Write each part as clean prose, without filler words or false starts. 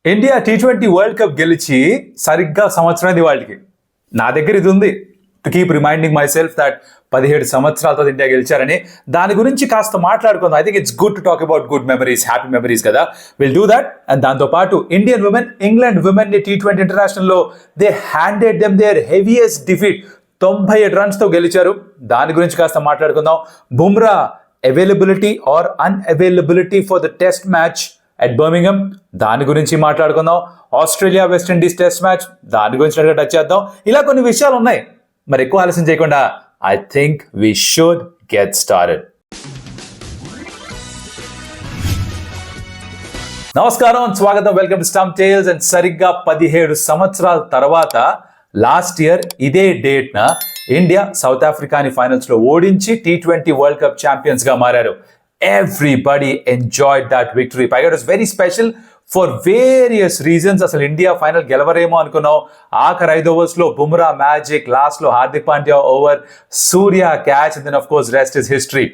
India T20 world cup గెలిచి సరిగ్గా సంవత్సరానికి వాళ్ళకి నా దగ్గర ఇది ఉంది to keep reminding myself that 17 సంవత్సరాలతో ఇండియా గెలిచారని. దాని గురించి కాస్త మాట్లాడుకుందాం. I think it's good to talk about good memories, happy memories కదా. Will do that. అండ్ దాంతోపాటు ఇండియన్ ఉమెన్ ఇంగ్లాండ్ ఉమెన్ ని T20 ఇంటర్నేషనల్లో they handed them their heaviest defeat. 97 రన్స్తో గెలిచారు. దాని గురించి కాస్త మాట్లాడుకుందాం. Bumrah availability or unavailability for the test match at Birmingham, దాని గురించి మాట్లాడుకుందాం. ఆస్ట్రేలియా వెస్టిండీస్ టెస్ట్ మ్యాచ్, దాని గురించి టచ్ చేద్దాం. ఇలా కొన్ని విషయాలు ఉన్నాయి. మరి ఎక్కువ ఆలస్యం చేయకుండా I think we should get started. నమస్కారం, స్వాగతం, welcome to Stump Tales. And సరిగ్గా 17 సంవత్సరాల తర్వాత లాస్ట్ ఇయర్ ఇదే డేట్ న ఇండియా సౌత్ ఆఫ్రికాని ఫైనల్స్ లో ఓడించి T20 వరల్డ్ కప్ ఛాంపియన్స్ గా మారారు. Everybody enjoyed that victory. It was very special for various reasons. అసలు ఇండియా ఫైనల్ గెలవరేమో అనుకున్నాం. ఆఖరి 5 overs లో బుమ్రా మ్యాజిక్, లాస్ట్ లో Hardik Pandya over, Surya catch, and then of course rest is history.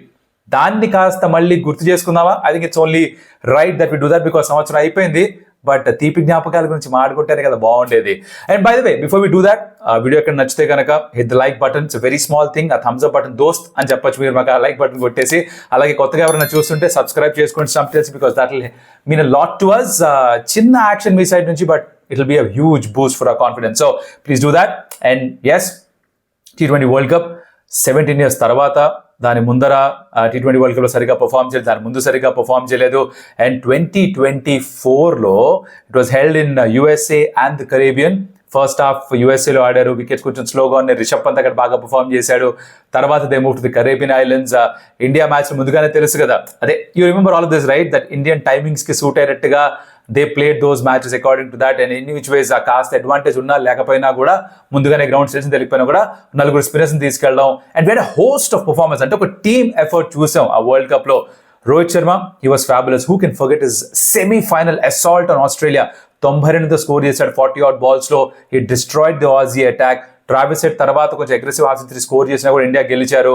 దాన్ని కాస్త మళ్ళీ గుర్తు చేసుకుందామా? I think it's only right that we do that because సంవత్సరం అయిపోయింది. బట్ తీపి జ్ఞాపకాల గురించి మాట్లాడుకుంటేనే కదా బాగుండేది. And by the way, before we do that, video ఎక్కడ నచ్చితే కనుక hit the like button. It's very small thing. ఆ థమ్స్ అప్ బటన్ దోస్త్ అని చెప్పొచ్చు మీరు మాకు. ఆ లైక్ బటన్ కొట్టేసి, అలాగే కొత్తగా ఎవరైనా చూస్తుంటే సబ్స్క్రైబ్ చేసుకోండి Stump Tales, because that will mean a lot to us. చిన్న యాక్షన్ మీ సైడ్ నుంచి, but it will be a huge boost for our confidence. So please do that. And yes, T20 world cup 17 years తర్వాత, దాని ముందర T20 world కప్లో సరిగా perform చేయలేదు, దాని ముందు సరిగా పర్ఫామ్ చేయలేదు. అండ్ 2024లో it was held in USA and the Caribbean. First half యూఎస్ఏలో ఆడారు, వికెట్స్ కొంచెం స్లోగా ఉన్నాయి. రిషబ్ పంత్ అక్కడ బాగా పర్ఫామ్ చేశాడు. తర్వాత they move to the Caribbean islands. India match ముందుగానే తెలుసు కదా, అదే you remember all of this right, that Indian timings కి సూట్ అయినట్టుగా they played those matches according to that. And in which ways ఆ కాస్త అడ్వాంటేజ్ ఉన్నా లేకపోయినా కూడా, ముందుగానే గ్రౌండ్ స్టేషన్ తెలిపిపోయినా కూడా 4 స్పిన్నర్స్ తీసుకెళ్ళడం and where host of performance. అంటే ఒక టీమ్ ఎఫర్ట్ చూసాం ఆ వరల్డ్ కప్ లో. Rohit Sharma, he was fabulous. Who can forget his semifinal assault on Australia. 92 score చేశాడు 40 odd balls లో. He destroyed the Aussie attack. Travis Head తర్వాత కొంచెం అగ్రెసివ్ హాఫ్ సెంచరీ స్కోర్ చేసినా కూడా ఇండియా గెలిచారు.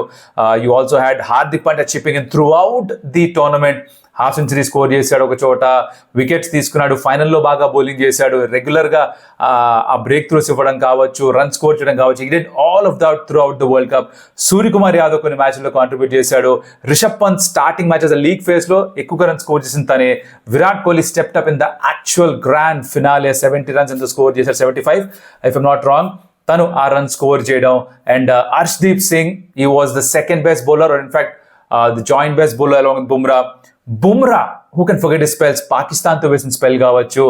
You also had Hardik Pandya chipping in through out the tournament. Half century score చేశాడు ఒక చోట, వికెట్స్ తీసుకున్నాడు, ఫైనల్లో బాగా బౌలింగ్ చేశాడు. రెగ్యులర్గా ఆ బ్రేక్ త్రూస్ ఇవ్వడం కావచ్చు, రన్ స్కోర్ చేయడం కావచ్చు. He did all of that through out the world cup. Suryakumar Yadav కొన్ని మ్యాచ్లో కాంట్రిబ్యూట్ చేశాడు. Rishabh Pant starting matches league ఫేజ్లో ఎక్కువగా రన్ స్కోర్ చేసిన తనే. Virat Kohli stepped up in the actual grand finale. 70 runs ఎంత స్కోర్ చేశాడు, 75 ఇఫ్ ఐమ్ నాట్ రాంగ్. తను ఆ రన్ స్కోర్ చేయడం. And Harshdeep Singh, he was the second best bowler, in fact the joint best bowler along with Bumrah. Who can forget his spells, పాకిస్తాన్తో వేసిన spell కావచ్చు,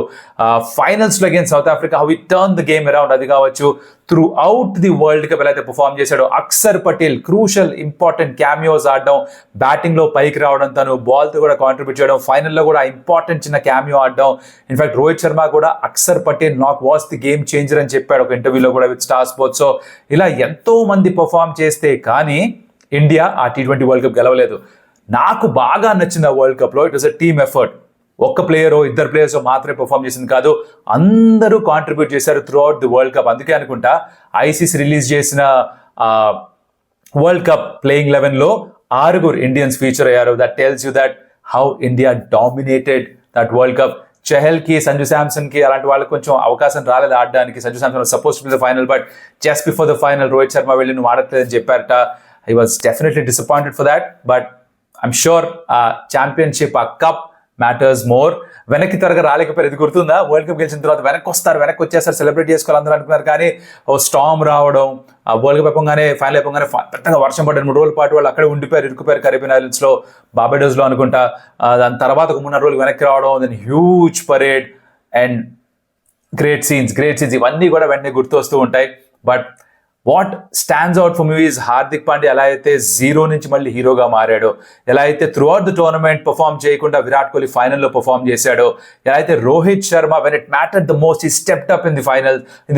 ఫైనల్స్లో against South Africa, how he turn the game around అది కావచ్చు. Through out the world cup ఎలా అయితే perform చేశాడో. Axar Patel crucial important cameos ఆడడం, బ్యాటింగ్లో పైకి రావడం, తను బాల్తో కూడా కాంట్రిబ్యూట్ చేయడం, ఫైనల్లో కూడా ఇంపార్టెంట్ చిన్న క్యామియో ఆడడం. ఇన్ఫాక్ట్ రోహిత్ శర్మ కూడా Axar Patel not was the game changer అని చెప్పాడు ఒక ఇంటర్వ్యూలో కూడా విత్ స్టార్ స్పోర్ట్స్. సో ఇలా ఎంతో మంది పర్ఫామ్ చేస్తే కానీ ఇండియా ఆ T20 వరల్డ్ కప్ గెలవలేదు. నాకు బాగా నచ్చింది ఆ వరల్డ్ కప్లో, it was a team effort. ఒక్క ప్లేయరో ఇద్దరు ప్లేయర్సో మాత్రమే పర్ఫామ్ చేసింది కాదు, అందరూ కాంట్రిబ్యూట్ చేశారు through out the world cup. అందుకే అనుకుంటా ఐసీసీ రిలీజ్ చేసిన వరల్డ్ కప్ ప్లేయింగ్ 11లో 6 ఇండియన్స్ ఫీచర్ అయ్యారు. That tells you that how India dominated that world cup. చహల్కి, సంజు శాంసన్కి అలాంటి వాళ్ళకి కొంచెం అవకాశం రాలేదు ఆడడానికి. Sanju Samson suppose to be the final, but just before the final Rohit Sharma వెళ్ళి నువ్వు ఆడట్లేదని చెప్పారట. I was definitely disappointed for that, but I'm sure ఆ ఛాంపియన్షిప్, ఆ కప్ మ్యాటర్స్ మోర్. వెనక్కి త్వరగా రాలేకపోయారు. ఇది గుర్తుందా? వరల్డ్ కప్ గెలిచిన తర్వాత వెనక్కి వచ్చేస్తారు, సెలబ్రేట్ చేసుకోవాలి అందరూ అనుకున్నారు. కానీ ఓ స్టామ్ రావడం, ఆ వరల్డ్ కప్ అయిపోగానే, ఫైనల్ అయిపోగానే పెద్దగా వర్షం పడ్డారు. 3 రోజుల పాటు వాళ్ళు అక్కడే ఇరుక్కుపోయారు కరేబియన్ ఐలాండ్స్లో, బార్బడోస్లో అనుకుంటా. దాని తర్వాత ఒక 3-4 రోజులు వెనక్కి రావడం, then huge parade and great scenes. ఇవన్నీ కూడా వెంటనే గుర్తు వస్తూ ఉంటాయి. But what stands out for me is Hardik Pandya ఎలా అయితే 0 నుంచి మళ్ళీ హీరోగా మారాడో, ఎలా అయితే through out the tournament perform చేయకుండా విరాట్ కోహ్లీ ఫైనల్లో పర్ఫామ్ చేశాడో, ఎలా అయితే Rohit Sharma when it mattered the most he stepped up in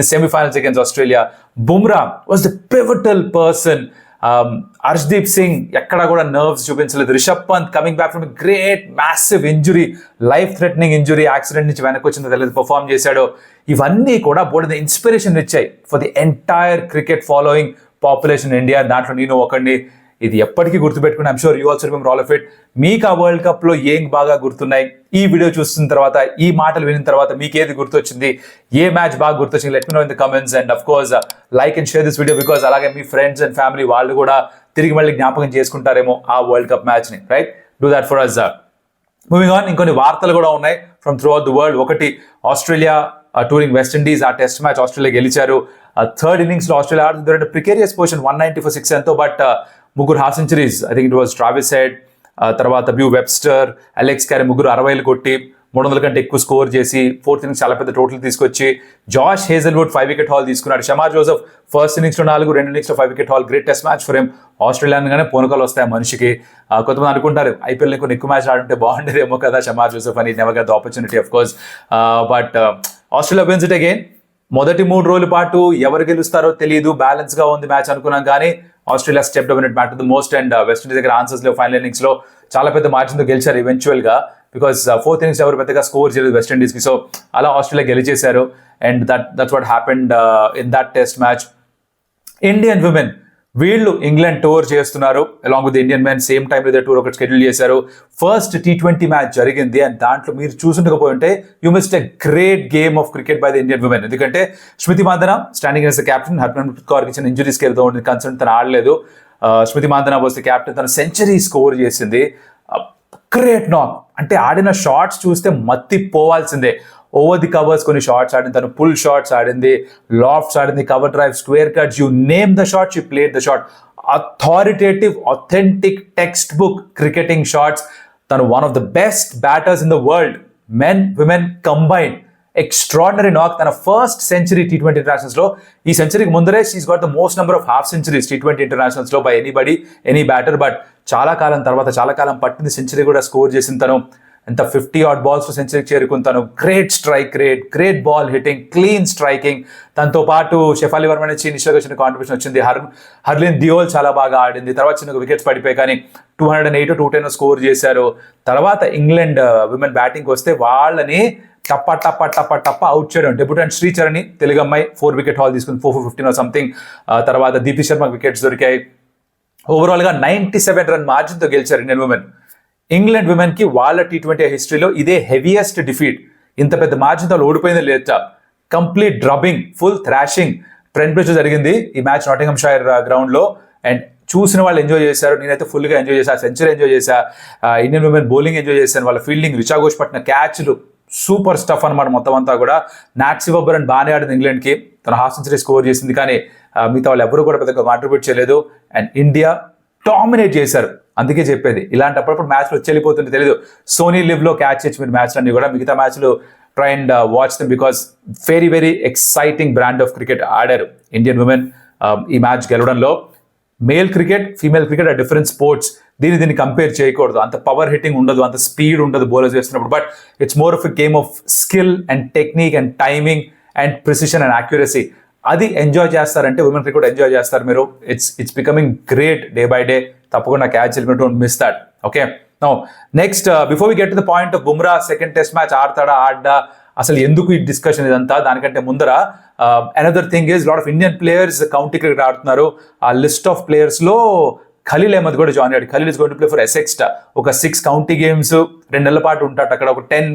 the semifinals against Australia. Bumrah was the pivotal person. Harshdeep Singh ఎక్కడా కూడా నర్వ్స్ చూపించలేదు. Rishabh Pant coming back from great massive injury, life threatening injury, accident నుంచి వెనక్కి వచ్చిందో తెలియదు, పర్ఫామ్ చేశాడు. ఇవన్నీ కూడా బోర్డు ఇన్స్పిరేషన్ ఇచ్చాయి for the entire cricket following population India. దాంట్లో నేను ఒకడిని. ఇది ఎప్పటికీ గుర్తుపెట్టుకుని I'm sure you also remember all of it. మీకు ఆ వరల్డ్ కప్ లో ఏం బాగా గుర్తున్నాయి, ఈ వీడియో చూసిన తర్వాత, ఈ మాటలు వినిన తర్వాత మీకు ఏది గుర్తొచ్చింది, ఏ మ్యాచ్ బాగా గుర్తొచ్చింది, let me know in the comments. And of course like and share this video because అలాగే మీ ఫ్రెండ్స్ అండ్ ఫ్యామిలీ వాళ్ళు కూడా తిరిగి మళ్ళీ జ్ఞాపకం చేసుకుంటారేమో ఆ వరల్డ్ కప్ మ్యాచ్ ని. Right, do that for us. Moving on, ఇంకొన్ని వార్తలు కూడా ఉన్నాయి from through out the world. ఒకటి, ఆస్ట్రేలియా టూరింగ్ వెస్టిండీస్ ఆ టెస్ట్ మ్యాచ్ ఆస్ట్రేలియా గెలిచారు. థర్డ్ ఇన్నింగ్స్ లో ఆస్ట్రేలియా ఆడుతుంది ప్రికేరియస్ పొజిషన్ 190 for 6 ఎంతో, బట్ ముగ్గురు half centuries. I think it was Travis Head, తర్వాత బ్యూ వెబ్స్టర్, అలెక్స్ క్యారీ ముగ్గురు 60 కొట్టి 300 కంటే ఎక్కువ స్కోర్ చేసి ఫోర్త్ ఇన్నింగ్స్ చాలా పెద్ద టోటల్ తీసుకొచ్చి జాష్ హేజల్వుడ్ 5 వికెట్ హాల్ తీసుకున్నాడు. షమార్ జోసెఫ్ ఫస్ట్ ఇన్నింగ్స్ లో 4, రెండు ఇన్నింగ్స్ లో 5 wicket haul. Great test match for him. Australia అనగానే పూనకాలు వస్తాయి మనిషికి. కొంతమంది అనుకుంటారు ఐపీఎల్ కొన్ని ఎక్కువ మ్యాచ్ ఆడుంటే బాగుండేదేమో కదా షమార్ జోసెఫ్ అని. Never got the opportunity of course, but Australia wins it again. మొదటి 3 రోజుల పాటు ఎవరు గెలుస్తారో తెలియదు, బ్యాలెన్స్ గా ఉంది మ్యాచ్ అనుకున్నాం, కానీ Australia step down bat the most. And West Indies దగ్గర ఆన్సర్స్ లో ఫైనల్ ఇన్నింగ్స్ లో చాలా పెద్ద మార్జిన్ తో గెలిచారు ఈవెన్చువల్ గా, బికాస్ ఫోర్త్ ఇన్నింగ్స్ ఎవరు పెద్దగా స్కోర్ చేయలేదు వెస్టిండీస్ కి. సో అలా ఆస్ట్రేలియా గెలిచేశారు. And that's what happened in that test match. Indian women వీళ్ళు ఇంగ్లాండ్ టూర్ చేస్తున్నారు along with Indian men. Same time ఇదే టూర్ ఒకటి షెడ్యూల్ చేశారు. ఫస్ట్ T20 మ్యాచ్ జరిగింది అండ్ దాంట్లో మీరు చూసుండకపోయి ఉంటే you missed a great game of cricket by the Indian women. ఎందుకంటే Smriti Mandhana standing as the captain, Harmanpreet కౌర్కి ఇచ్చిన ఇంజరీస్కి వెళ్తూ ఉంటుంది కన్సర్న్, తను ఆడలేదు. Smriti Mandhana was the captain, తన సెంచరీ స్కోర్ చేసింది. గ్రేట్ నాక్, అంటే ఆడిన షాట్స్ చూస్తే మత్తి పోవాల్సిందే. ఓవర్ ది కవర్స్ కొన్ని షాట్స్ ఆడింది, తను పుల్ షాట్స్ ఆడింది, లాఫ్ట్స్ ఆడింది, cover drive, square cuts, you name the shot, she played the shot. Authoritative, authentic, text book cricketing shots. తను one of the best batters in the world, men women combined. Extraordinary knock, తన first century T20 internationals లో. ఈ సెంచరీకి ముందరే she's got the most number of half centuries T20 internationals లో by anybody, any batter. But చాలా కాలం తర్వాత, చాలా కాలం పట్టింది సెంచరీ కూడా స్కోర్ చేసింది తను. ఎంత 50 odd balls తో సెంచరీకి చేరుకుంటాను. Great strike rate, great ball hitting, clean striking. తనతో పాటు షెఫాలి వర్మ నుంచి ఇనిషియల్గా వచ్చిన కాంట్రిబ్యూషన్ వచ్చింది. హర్లిన్ దియోల్ చాలా బాగా ఆడింది. తర్వాత చిన్న వికెట్స్ పడిపోయి కానీ 208 210 స్కోర్ చేశారు. తర్వాత ఇంగ్లాండ్ విమెన్ బ్యాటింగ్కి వస్తే వాళ్ళని టప్ప టప్ప టప్ప టప్ప అవుట్ చేయడం. డెబ్యూటెంట్ శ్రీచరణి తెలుగు అమ్మాయి 4 వికెట్ హాల్ తీసుకుంది, 4 సంథింగ్. తర్వాత దీప్తి శర్మకి వికెట్స్ దొరికాయి. ఓవరాల్గా 97 run మార్జిన్తో గెలిచారు ఇండియన్ విమెన్. ఇంగ్లాండ్ విమెన్ కి వాళ్ళ T20 హిస్టరీలో ఇదే హెవియెస్ట్ డిఫీట్. ఇంత పెద్ద మార్జిన్తో ఓడిపోయింది లేదా. Complete dubbing, full thrashing Trent bridge జరిగింది ఈ మ్యాచ్ నాటింగమ్షైర్ గ్రౌండ్ లో. అండ్ చూసిన వాళ్ళు ఎంజాయ్ చేశారు, నేనైతే ఫుల్గా ఎంజాయ్ చేశాను. సెంచరీ ఎంజాయ్ చేశా, ఇండియన్ విమెన్ బౌలింగ్ ఎంజాయ్ చేశాను, వాళ్ళ ఫీల్డింగ్, రిచా ఘోష్ పట్టిన క్యాచ్లు సూపర్ స్టఫ్ అనమాట మొత్తం అంతా కూడా. నాక్సీ బబ్బరన్ బాగానే ఆడింది ఇంగ్లాండ్కి, తన హాఫ్ సెంచరీ స్కోర్ చేసింది, కానీ మిగతా వాళ్ళు ఎవరు కూడా పెద్దగా కాంట్రిబ్యూట్ చేయలేదు. అండ్ ఇండియా డామినేట్ చేశారు. అందుకే చెప్పేది, ఇలాంటప్పుడు మ్యాచ్లు వచ్చి తెలియదు. సోనీ లివ్ లో క్యాచ్ చేయొచ్చు మీరు మ్యాచ్లు అన్ని కూడా. మిగతా మ్యాచ్లు try and watch them because very very exciting brand of cricket ఆడారు ఇండియన్ విమెన్ ఈ మ్యాచ్ గెలవడంలో. మేల్ క్రికెట్, ఫీమేల్ క్రికెట్ ఆ డిఫరెంట్ స్పోర్ట్స్. దీన్ని కంపేర్ చేయకూడదు. అంత పవర్ హిట్టింగ్ ఉండదు, అంత స్పీడ్ ఉండదు బౌలర్స్ వేస్తున్నప్పుడు. But it's more of a game of skill and technique and timing and precision and accuracy. అది ఎంజాయ్ చేస్తారంటే ఉమెన్ క్రికెట్ ఎంజాయ్ చేస్తారు మీరు. It's becoming great day by day. తప్పకుండా క్యాచ్ వెళ్ళినట్టు, don't miss that. Okay, now next before we get to the point of Bumrah second test match ఆడతాడా ఆడ్డా, అసలు ఎందుకు ఈ డిస్కషన్ ఇదంతా, దానికంటే ముందర another thing is lot of Indian players county cricket ఆడుతున్నారు. ఆ లిస్ట్ ఆఫ్ ప్లేయర్స్ లో ఖలీల్ అహ్మద్ కూడా జాయిన్ అయ్యాడు. Khalil is going to play for Essex. ఒక 6 కౌంటీ గేమ్స్ 2 నెలల పాటు ఉంటాడు అక్కడ. ఒక 10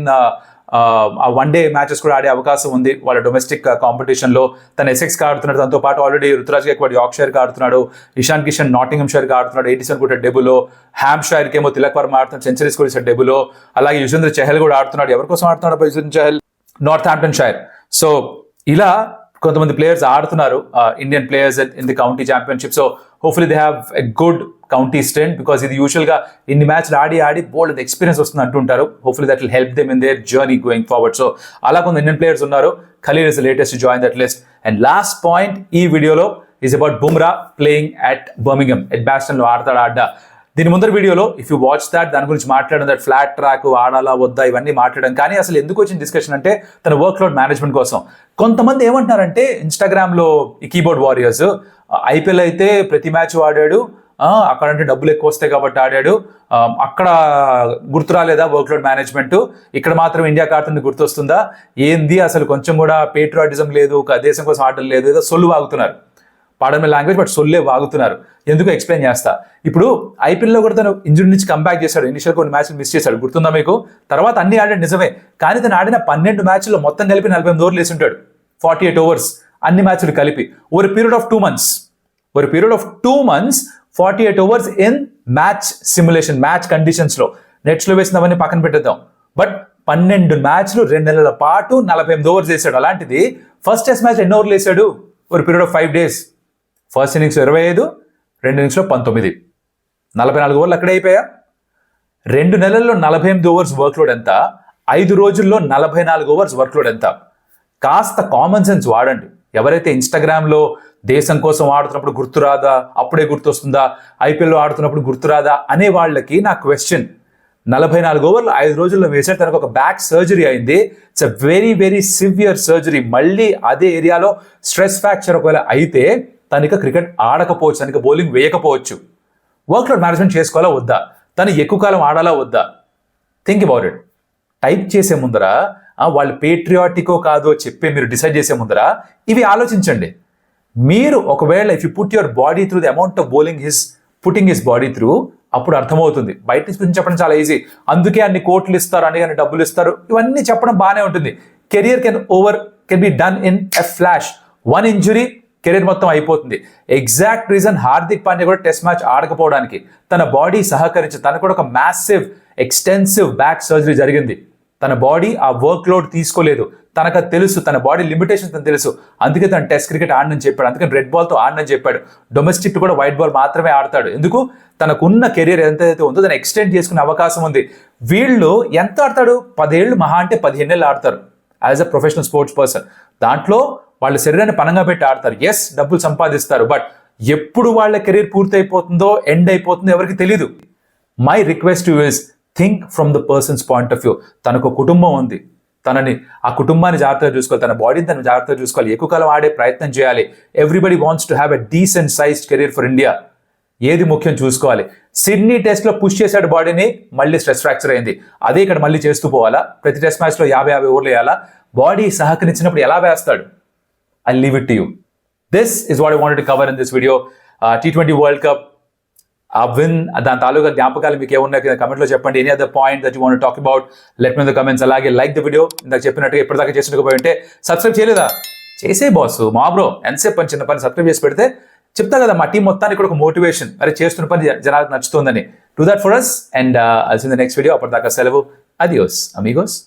వన్ డే మ్యాచెస్ కూడా ఆడే అవకాశం ఉంది వాళ్ళ డొమెస్టిక్ కాంపిటీషన్ లో. తన ఎసెక్స్ ఆడుతున్నాడు, దాంతో పాటు ఆల్రెడీ రుతురాజ్ గైక్వాడ్ యార్క్షైర్ ఆడుతున్నాడు, ఇషాన్ కిషన్ నాటింగమ్షైర్ ఆడుతున్నాడు, 87 కూడా డెబులో. హ్యాంప్షైర్ కేమో తిలక్ వర్మ ఆడుతున్నాడు, సెంచరీస్ కూడా ఇచ్చాడు డెబులో. అలాగే యుజేంద్ర చహల్ కూడా ఆడుతున్నాడు. ఎవరి కోసం ఆడుతున్నాడు Yuzvendra Chahal? Northamptonshire. So ఇలా కొంతమంది ప్లేయర్స్ ఆడుతున్నారు, Indian players in the county championship. So hopefully they have a good county stint, because ఇది యూజువల్గా ఇన్ని మ్యాచ్లు ఆడి బోల్డ్ ఎక్స్పీరియన్స్ వస్తుంది అంటుంటారు. Hopefully that will help them in their journey going forward. So అలా కొంత ఇండియన్ ప్లేయర్స్ ఉన్నారు. Khaleel is the latest to join that list. And last point ఈ వీడియోలో is about Bumrah playing at Birmingham, at బ్యాస్టన్ లో ఆడతా. దీని ముందర వీడియోలో ఇఫ్ యూ వాచ్ దాట్, దాని గురించి మాట్లాడడం, దట్ ఫ్లాట్ ట్రాక్ ఆడాలా వద్దా ఇవన్నీ మాట్లాడడం. కానీ అసలు ఎందుకు వచ్చిన డిస్కషన్ అంటే తన వర్క్ లోడ్ మేనేజ్మెంట్ కోసం. కొంతమంది ఏమంటారంటే ఇన్స్టాగ్రామ్లో ఈ కీబోర్డ్ వారియర్స్, ఐపీఎల్ అయితే ప్రతి మ్యాచ్ ఆడాడు, అక్కడంటే డబ్బులు ఎక్కువ వస్తాయి కాబట్టి ఆడాడు, అక్కడ గుర్తు రాలేదా వర్క్ లోడ్ మేనేజ్మెంట్, ఇక్కడ మాత్రం ఇండియా ఆడుతుంది గుర్తొస్తుందా, ఏంది అసలు కొంచెం కూడా పేట్రియాటిజం లేదు, దేశం కోసం ఆడడం లేదు, ఏదో సొల్లు వాగుతున్నారు. పాడమే లాంగ్వేజ్, బట్ సొల్లే వాగుతున్నారు. ఎందుకు ఎక్స్ప్లెయిన్ చేస్తా. ఇప్పుడు ఐపీఎల్లో కూడా తను ఇంజురీ నుంచి కంబ్యాక్ చేశాడు. ఇనిషియల్ కొన్ని మ్యాచ్లు మిస్ చేశాడు, గుర్తుందా మీకు? తర్వాత అన్ని ఆడాడు నిజమే, కానీ తను ఆడిన 12 మ్యాచ్ల్లో మొత్తం కలిపి 48 ఓవర్లు వేసి ఉంటాడు. 48 ఓవర్స్ అన్ని మ్యాచ్లు కలిపి over period of 2 months. Over period of 2 months 48 overs in match simulation, match కండిషన్స్లో. నెట్స్లో వేసినవన్నీ పక్కన పెట్టేద్దాం. బట్ 12 మ్యాచ్లు 2 నెలల పాటు 48 ఓవర్స్ వేసాడు. అలాంటిది ఫస్ట్ టెస్ట్ మ్యాచ్ ఎన్ని ఓవర్లు వేసాడు? Over period of 5 days. First innings 25, 2 innings 19, 44 ఓవర్లు అక్కడే అయిపోయా. 2 నెలల్లో 48 ఓవర్స్ వర్క్లోడ్ ఎంత? 5 రోజుల్లో 44 ఓవర్స్ వర్క్లోడ్ ఎంత? కాస్త కామన్ సెన్స్ వాడండి. ఎవరైతే ఇన్స్టాగ్రామ్లో దేశం కోసం ఆడుతున్నప్పుడు గుర్తురాదా, అప్పుడే గుర్తొస్తుందా, ఐపీఎల్లో ఆడుతున్నప్పుడు గుర్తురాదా అనే వాళ్ళకి నా క్వశ్చన్. 44 ఓవర్లు 5 రోజుల్లో వేసాడు. తనకు ఒక బ్యాక్ సర్జరీ అయింది. It's a very very severe surgery. మళ్ళీ అదే ఏరియాలో స్ట్రెస్ ఫ్రాక్చర్ ఒకవేళ అయితే తనకి క్రికెట్ ఆడకపోవచ్చు, తనకి బౌలింగ్ వేయకపోవచ్చు. వర్క్లోడ్ మేనేజ్మెంట్ చేసుకోవాలా వద్దా? తను ఎక్కువ కాలం ఆడాలా వద్దా? Think about it. టైప్ చేసే ముందర వాళ్ళు పేట్రియాటికో కాదో చెప్పే మీరు డిసైడ్ చేసే ముందర ఇవి ఆలోచించండి. మీరు ఒకవేళ if you put your body through the amount of bowling putting his body through, అప్పుడు అర్థమవుతుంది. బయట నుంచి చెప్పడం చాలా ఈజీ, అందుకే అన్ని కోట్లు ఇస్తారు, అన్ని డబ్బులు ఇస్తారు, ఇవన్నీ చెప్పడం బాగానే ఉంటుంది. Career can be done in a flash. 1 injury career మొత్తం అయిపోతుంది. ఎగ్జాక్ట్ రీజన్ హార్దిక్ పాండ్యా కూడా టెస్ట్ మ్యాచ్ ఆడకపోవడానికి తన బాడీ సహకరించి, తనకు కూడా ఒక మ్యాసివ్ ఎక్స్టెన్సివ్ బ్యాక్ సర్జరీ జరిగింది. తన బాడీ ఆ వర్క్ లోడ్ తీసుకోలేదు. తనకు తెలుసు, తన బాడీ లిమిటేషన్ తనకు తెలుసు. అందుకే తను టెస్ట్ క్రికెట్ ఆడనని చెప్పాడు. అందుకని రెడ్ బాల్తో ఆడనని చెప్పాడు. డొమెస్టిక్ కూడా వైట్ బాల్ మాత్రమే ఆడతాడు. ఎందుకు? తనకున్న కెరీర్ ఎంతైతే ఉందో దాన్ని ఎక్స్టెండ్ చేసుకునే అవకాశం ఉంది. వీళ్ళు ఎంత ఆడతాడు? 10 ఏళ్ళు, మహా అంటే 15 ఏళ్ళు ఆడతారు as a professional sports person. దాంట్లో వాళ్ళ శరీరాన్ని పనంగా పెట్టి ఆడతారు. ఎస్, డబ్బులు సంపాదిస్తారు, బట్ ఎప్పుడు వాళ్ళ కెరీర్ పూర్తి అయిపోతుందో, ఎండ్ అయిపోతుందో ఎవరికి తెలీదు. My request you is think from the persons point of view. తనకు కుటుంబం ఉంది, ఆ కుటుంబాన్ని జాగ్రత్తగా చూసుకోవాలి, తన బాడీని తను జాగ్రత్తగా చూసుకోవాలి, ఎక్కువ కాలం ఆడే ప్రయత్నం చేయాలి. Everybody wants to have a decent sized career for India. ఏది ముఖ్యం చూసుకోవాలి. సిడ్నీ టెస్ట్లో పుష్ చేశాడు బాడీని, మళ్ళీ స్ట్రెస్ ఫ్రాక్చర్ అయింది. అదే ఇక్కడ మళ్ళీ చేస్తూ పోవాలా? ప్రతి టెస్ట్ మ్యాచ్లో 50 ఓవర్లు వేయాలా? బాడీ సహకరించినప్పుడు ఎలా వేస్తాడు? I'll leave it to you. This is what I wanted to cover in this video. T20 World Cup, ఆ విన్, దాని తాలూకా జ్ఞాపకాలు మీకు ఏమున్నాయి కింద కమెంట్లో చెప్పండి. Any other point that you want to talk about, let me in the comments. అలాగే like the video. ఇందాక చెప్పినట్టుగా ఇప్పటిదాకా చేసినకపోయి ఉంటే సబ్స్క్రైబ్ చేయలేదా? చేసే బాస్, మా బ్రో ఎంతసేపు పని, చిన్న పని సబ్స్క్రైబ్ చేసి పెడితే చెప్తా కదా, మా టీం మొత్తానికి కూడా ఒక మోటివేషన్, అరే చేస్తున్న పని జనాలకు నచ్చుతుందని. Do that for us and I'll see in the next video. అప్పటిదాకా సెలవు. అడియోస్ అమిగోస్.